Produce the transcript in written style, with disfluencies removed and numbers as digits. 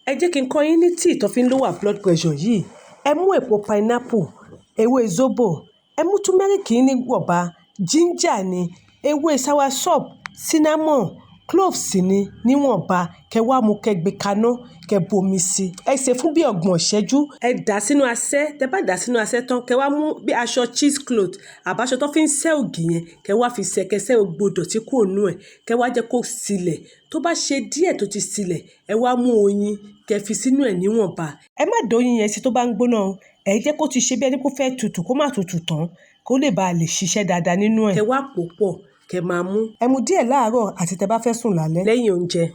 ẹ jẹ́ kí n kọ́ yín ní tíì tó fi ń lower blood pressure yìí. Ẹ mú èpo pineapple, ewé zobo, ẹ mú turmeric ní wọ̀nba, ginger ni, ewé soursop, cinnamon, cloves ni níwọ̀nba. Kẹ wá mú kẹ gbé kaná, kẹ bomi sí. Ẹ sè fún bí 30 ìṣẹ́jú. Ẹ dà sínú asẹ́. Tẹ bá dà sínú asẹ́ tán, kẹ wá mú bí aṣọ cheesecloth àbáṣọ tó fi ń sẹ́ ògì yẹn, kẹ wá fi sẹ́, kẹ sẹ́ gbogbo ìdọ̀tí kúrò nínú ẹ̀. Kẹ wá jẹ́ kó sílẹ̀. Tó bá ṣe díẹ̀ tó ti sílẹ̀, ẹ wá mú oyin kẹ fi sínú ẹ̀ níwọ̀nba. Ẹ má dà oyin yẹn sí tó bá ń gbóná o. Ẹ jẹ́ kó ti ṣe bí ẹni pé ó fẹ́ tutù, kó má tutù tán, kó lè bá lè ṣiṣẹ́ dáadáa nínú ẹ̀. Kẹ wá pò pọ̀, kẹ máa mú. Ẹ mu díẹ̀ láàárọ̀ àti tẹ bá fẹ́ sùn lálẹ́ lẹ́yìn oúnjẹ.